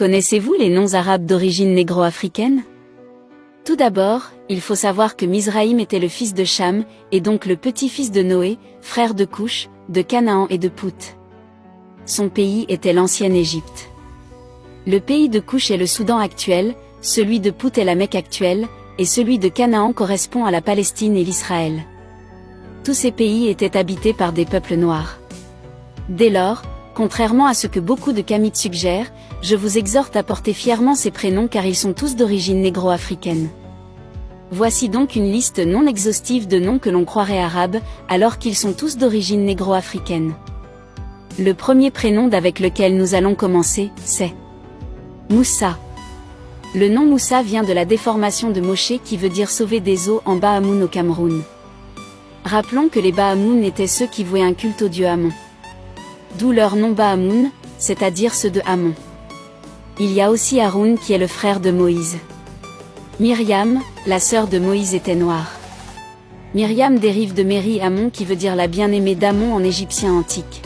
Connaissez-vous les noms arabes d'origine négro-africaine? Tout d'abord, il faut savoir que Mizraïm était le fils de Cham, et donc le petit-fils de Noé, frère de Couch, de Canaan et de Pout. Son pays était l'ancienne Égypte. Le pays de Couch est le Soudan actuel, celui de Pout est la Mecque actuelle, et celui de Canaan correspond à la Palestine et l'Israël. Tous ces pays étaient habités par des peuples noirs. Dès lors, contrairement à ce que beaucoup de Kamites suggèrent, je vous exhorte à porter fièrement ces prénoms car ils sont tous d'origine négro-africaine. Voici donc une liste non exhaustive de noms que l'on croirait arabes, alors qu'ils sont tous d'origine négro-africaine. Le premier prénom avec lequel nous allons commencer, c'est Moussa. Le nom Moussa vient de la déformation de Moshe qui veut dire sauver des eaux en Bahamoun au Cameroun. Rappelons que les Bahamoun étaient ceux qui vouaient un culte au dieu Amon. D'où leur nom Bahamoun, c'est-à-dire ceux de Amon. Il y a aussi Haroun qui est le frère de Moïse. Myriam, la sœur de Moïse était noire. Myriam dérive de Méri Amon qui veut dire la bien-aimée d'Amon en égyptien antique.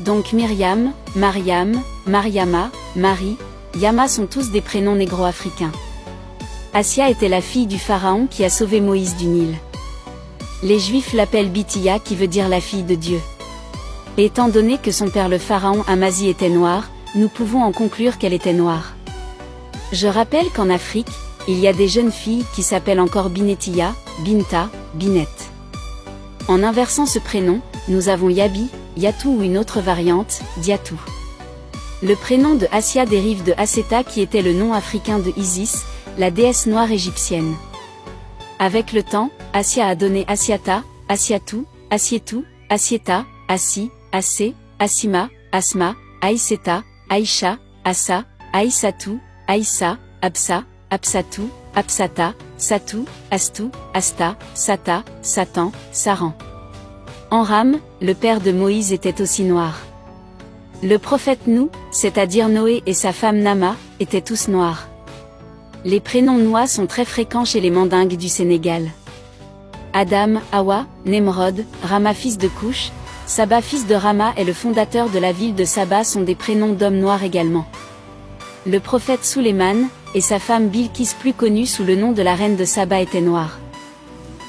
Donc Myriam, Mariam, Mariama, Marie, Yama sont tous des prénoms négro-africains. Assia était la fille du pharaon qui a sauvé Moïse du Nil. Les Juifs l'appellent Bitiya qui veut dire la fille de Dieu. Et étant donné que son père le pharaon Amazi était noir, nous pouvons en conclure qu'elle était noire. Je rappelle qu'en Afrique, il y a des jeunes filles qui s'appellent encore Binetiya, Binta, Binette. En inversant ce prénom, nous avons Yabi, Yatou ou une autre variante, Diatou. Le prénom de Assia dérive de Asseta qui était le nom africain de Isis, la déesse noire égyptienne. Avec le temps, Assia a donné Assiata, Assiatou, Assietou, Assieta, Assi, Assé, Assima, Asma, Aïseta, Aïcha, Assa, Aïssatou, Aïssa, Absa, Absatou, Absata, Satou, Astou, Asta, Sata, Satan, Saran. Amram, le père de Moïse était aussi noir. Le prophète Nou, c'est-à-dire Noé et sa femme Nama, étaient tous noirs. Les prénoms nois sont très fréquents chez les Mandingues du Sénégal. Adam, Hawa, Nemrod, Rama fils de Couch, Saba fils de Rama et le fondateur de la ville de Saba sont des prénoms d'hommes noirs également. Le prophète Suleiman, et sa femme Bilkis plus connue sous le nom de la reine de Saba étaient noirs.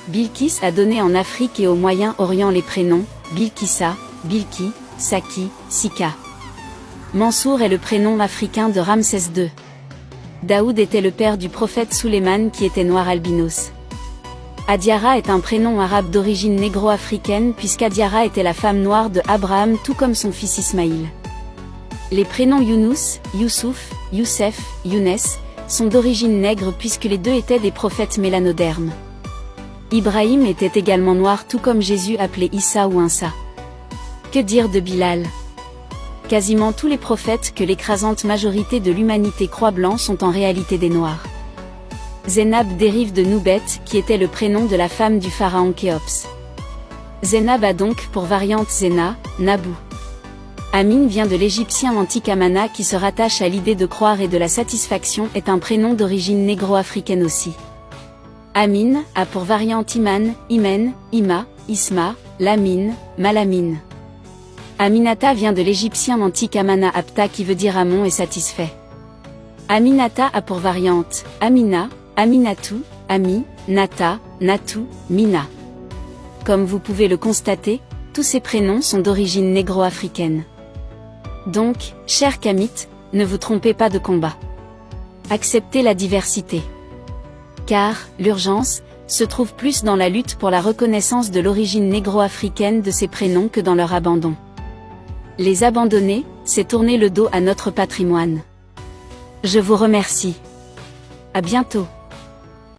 Bilkis a donné en Afrique et au Moyen-Orient les prénoms, Bilkissa, Bilki, Saki, Sika. Mansour est le prénom africain de Ramsès II. Daoud était le père du prophète Suleiman qui était noir albinos. Adiara est un prénom arabe d'origine négro-africaine puisqu'Adiara était la femme noire de Abraham tout comme son fils Ismaïl. Les prénoms Younous, Youssouf, Youssef, Younes, sont d'origine nègre puisque les deux étaient des prophètes mélanodermes. Ibrahim était également noir tout comme Jésus appelé Issa ou Insa. Que dire de Bilal? Quasiment tous les prophètes que l'écrasante majorité de l'humanité croit blancs sont en réalité des noirs. Zénab dérive de Noubet qui était le prénom de la femme du pharaon Khéops. Zénab a donc pour variante Zéna, Nabou. Amin vient de l'égyptien antique Amana qui se rattache à l'idée de croire et de la satisfaction est un prénom d'origine négro-africaine aussi. Amin a pour variante Iman, Imen, Ima, Isma, Lamine, Malamine. Aminata vient de l'égyptien antique Amana Apta qui veut dire Amon et satisfait. Aminata a pour variante Amina, Aminatou, Ami, Nata, Natou, Mina. Comme vous pouvez le constater, tous ces prénoms sont d'origine négro-africaine. Donc, chers Kamites, ne vous trompez pas de combat. Acceptez la diversité. Car, l'urgence, se trouve plus dans la lutte pour la reconnaissance de l'origine négro-africaine de ces prénoms que dans leur abandon. Les abandonner, c'est tourner le dos à notre patrimoine. Je vous remercie. À bientôt.